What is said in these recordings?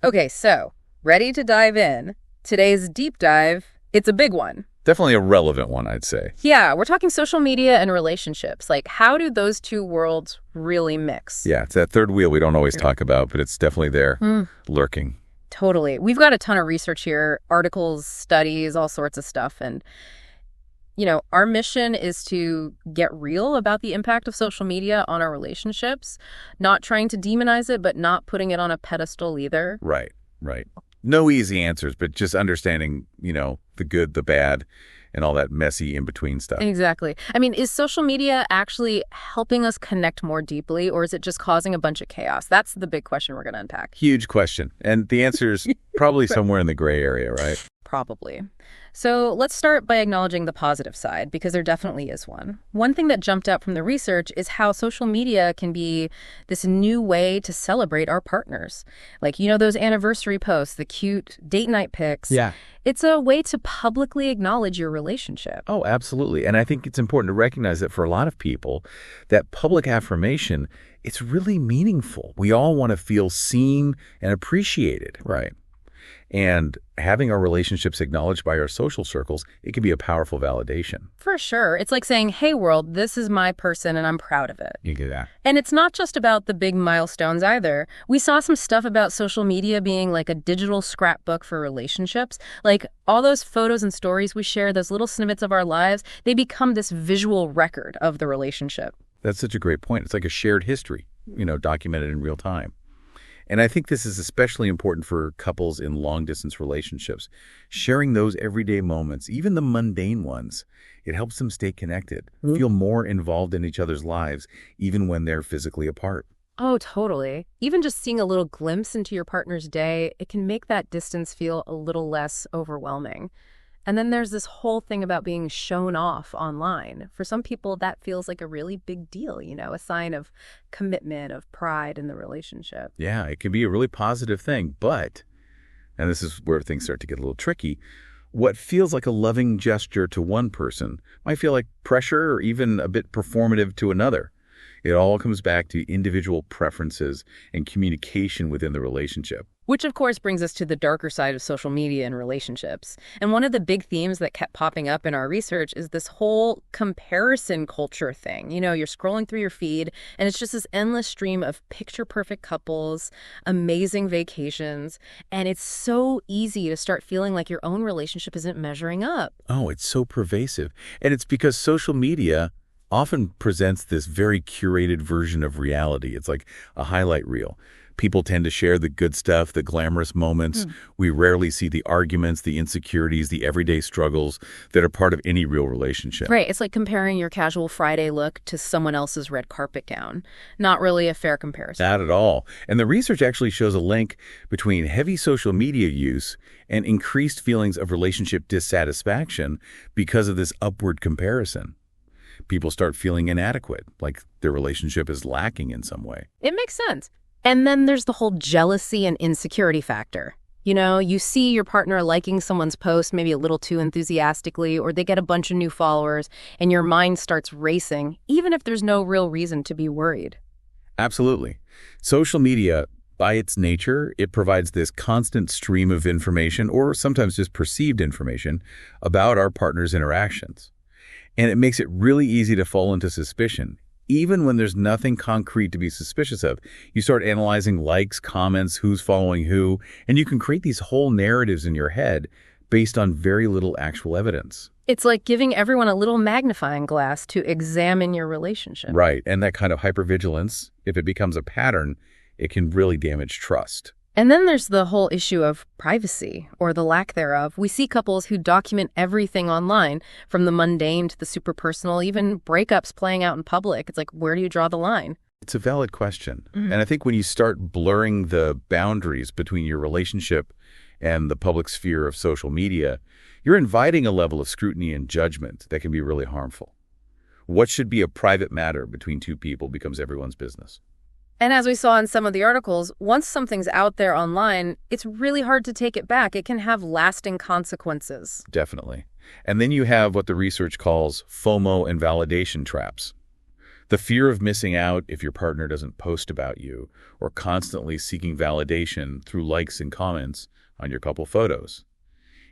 Okay, so ready to dive in. Today's deep dive, it's a big one. Definitely a relevant one, I'd say. Yeah, we're talking social media and relationships. Like, how do those two worlds really mix? Yeah, it's that third wheel we don't always talk about, but it's definitely there, lurking. Totally. We've got a ton of research here, articles, studies, all sorts of stuff. And, our mission is to get real about the impact of social media on our relationships, not trying to demonize it, but not putting it on a pedestal either. Right, right. No easy answers, but just understanding, the good, the bad, and all that messy in-between stuff. Exactly. I mean, is social media actually helping us connect more deeply, or is it just causing a bunch of chaos? That's the big question we're going to unpack. Huge question. And the answer is probably somewhere in the gray area, right? Probably. So let's start by acknowledging the positive side, because there definitely is one. One thing that jumped out from the research is how social media can be this new way to celebrate our partners. Like, those anniversary posts, the cute date night pics. Yeah. It's a way to publicly acknowledge your relationship. Oh, absolutely. And I think it's important to recognize that for a lot of people, that public affirmation, it's really meaningful. We all want to feel seen and appreciated, right? And having our relationships acknowledged by our social circles, it can be a powerful validation. For sure. It's like saying, hey, world, this is my person and I'm proud of it. You get that. And it's not just about the big milestones either. We saw some stuff about social media being like a digital scrapbook for relationships. Like all those photos and stories we share, those little snippets of our lives, they become this visual record of the relationship. That's such a great point. It's like a shared history, documented in real time. And I think this is especially important for couples in long-distance relationships. Sharing those everyday moments, even the mundane ones, it helps them stay connected, feel more involved in each other's lives, even when they're physically apart. Oh, totally. Even just seeing a little glimpse into your partner's day, it can make that distance feel a little less overwhelming. And then there's this whole thing about being shown off online. For some people, that feels like a really big deal, a sign of commitment, of pride in the relationship. Yeah, it can be a really positive thing, but, and this is where things start to get a little tricky, what feels like a loving gesture to one person might feel like pressure or even a bit performative to another. It all comes back to individual preferences and communication within the relationship. Which, of course, brings us to the darker side of social media and relationships. And one of the big themes that kept popping up in our research is this whole comparison culture thing. You're scrolling through your feed, and it's just this endless stream of picture-perfect couples, amazing vacations, and it's so easy to start feeling like your own relationship isn't measuring up. Oh, it's so pervasive. And it's because social media often presents this very curated version of reality. It's like a highlight reel. People tend to share the good stuff, the glamorous moments. We rarely see the arguments, the insecurities, the everyday struggles that are part of any real relationship. Right. It's like comparing your casual Friday look to someone else's red carpet gown. Not really a fair comparison. Not at all. And the research actually shows a link between heavy social media use and increased feelings of relationship dissatisfaction because of this upward comparison. People start feeling inadequate, like their relationship is lacking in some way. It makes sense. And then there's the whole jealousy and insecurity factor. You see your partner liking someone's post maybe a little too enthusiastically, or they get a bunch of new followers, and your mind starts racing, even if there's no real reason to be worried. Absolutely. Social media, by its nature, it provides this constant stream of information, or sometimes just perceived information, about our partner's interactions. And it makes it really easy to fall into suspicion. Even when there's nothing concrete to be suspicious of, you start analyzing likes, comments, who's following who, and you can create these whole narratives in your head based on very little actual evidence. It's like giving everyone a little magnifying glass to examine your relationship. Right, and that kind of hypervigilance, if it becomes a pattern, it can really damage trust. And then there's the whole issue of privacy, or the lack thereof. We see couples who document everything online, from the mundane to the super personal, even breakups playing out in public. It's like, where do you draw the line? It's a valid question. And I think when you start blurring the boundaries between your relationship and the public sphere of social media, you're inviting a level of scrutiny and judgment that can be really harmful. What should be a private matter between two people becomes everyone's business. And as we saw in some of the articles, once something's out there online, it's really hard to take it back. It can have lasting consequences. Definitely. And then you have what the research calls FOMO and validation traps. The fear of missing out if your partner doesn't post about you, or constantly seeking validation through likes and comments on your couple photos.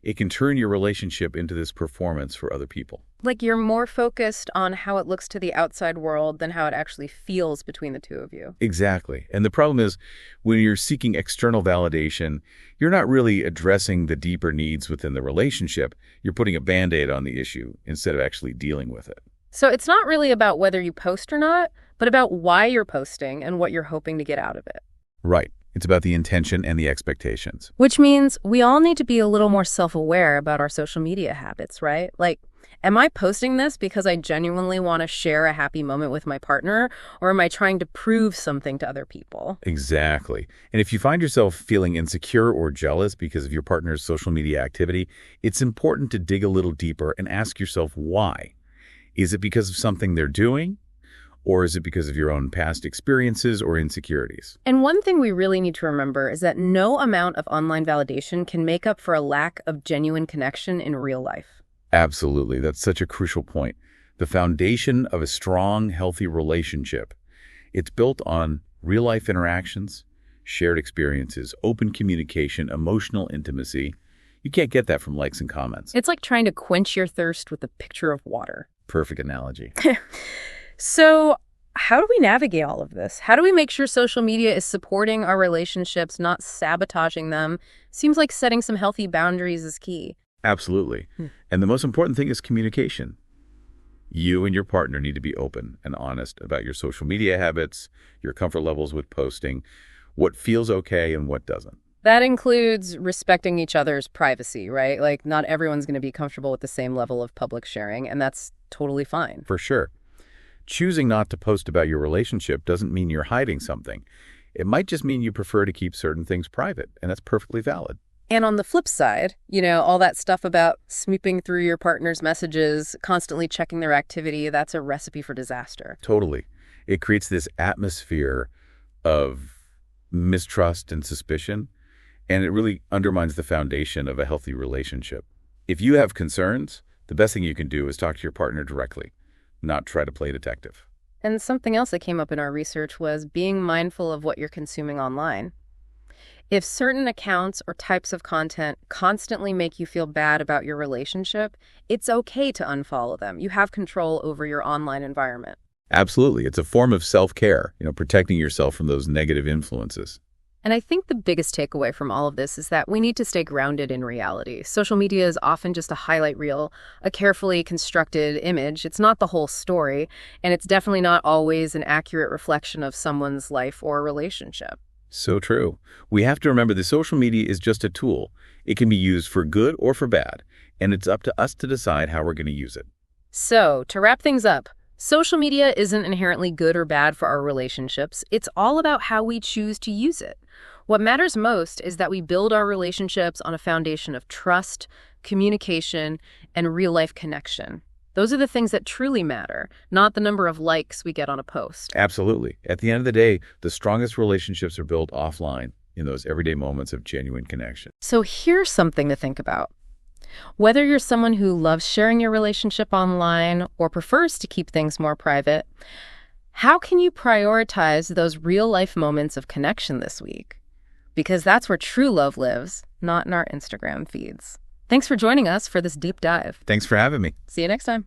It can turn your relationship into this performance for other people. Like you're more focused on how it looks to the outside world than how it actually feels between the two of you. Exactly. And the problem is, when you're seeking external validation, you're not really addressing the deeper needs within the relationship. You're putting a Band-Aid on the issue instead of actually dealing with it. So it's not really about whether you post or not, but about why you're posting and what you're hoping to get out of it. Right. It's about the intention and the expectations. Which means we all need to be a little more self-aware about our social media habits, right? Like, am I posting this because I genuinely want to share a happy moment with my partner, or am I trying to prove something to other people? Exactly. And if you find yourself feeling insecure or jealous because of your partner's social media activity, it's important to dig a little deeper and ask yourself why. Is it because of something they're doing? Or is it because of your own past experiences or insecurities? And one thing we really need to remember is that no amount of online validation can make up for a lack of genuine connection in real life. Absolutely. That's such a crucial point. The foundation of a strong, healthy relationship. It's built on real-life interactions, shared experiences, open communication, emotional intimacy. You can't get that from likes and comments. It's like trying to quench your thirst with a pitcher of water. Perfect analogy. So how do we navigate all of this? How do we make sure social media is supporting our relationships, not sabotaging them? Seems like setting some healthy boundaries is key. Absolutely. And the most important thing is communication. You and your partner need to be open and honest about your social media habits, your comfort levels with posting, what feels okay and what doesn't. That includes respecting each other's privacy, right? Like, not everyone's going to be comfortable with the same level of public sharing, and that's totally fine. For sure. Choosing not to post about your relationship doesn't mean you're hiding something. It might just mean you prefer to keep certain things private, and that's perfectly valid. And on the flip side, all that stuff about snooping through your partner's messages, constantly checking their activity, that's a recipe for disaster. Totally. It creates this atmosphere of mistrust and suspicion, and it really undermines the foundation of a healthy relationship. If you have concerns, the best thing you can do is talk to your partner directly, not try to play detective. And something else that came up in our research was being mindful of what you're consuming online. If certain accounts or types of content constantly make you feel bad about your relationship, it's okay to unfollow them. You have control over your online environment. Absolutely. It's a form of self-care, protecting yourself from those negative influences. And I think the biggest takeaway from all of this is that we need to stay grounded in reality. Social media is often just a highlight reel, a carefully constructed image. It's not the whole story, and it's definitely not always an accurate reflection of someone's life or relationship. So true. We have to remember that social media is just a tool. It can be used for good or for bad, and it's up to us to decide how we're going to use it. So, to wrap things up, social media isn't inherently good or bad for our relationships. It's all about how we choose to use it. What matters most is that we build our relationships on a foundation of trust, communication, and real-life connection. Those are the things that truly matter, not the number of likes we get on a post. Absolutely. At the end of the day, the strongest relationships are built offline, in those everyday moments of genuine connection. So here's something to think about. Whether you're someone who loves sharing your relationship online or prefers to keep things more private, how can you prioritize those real-life moments of connection this week? Because that's where true love lives, not in our Instagram feeds. Thanks for joining us for this deep dive. Thanks for having me. See you next time.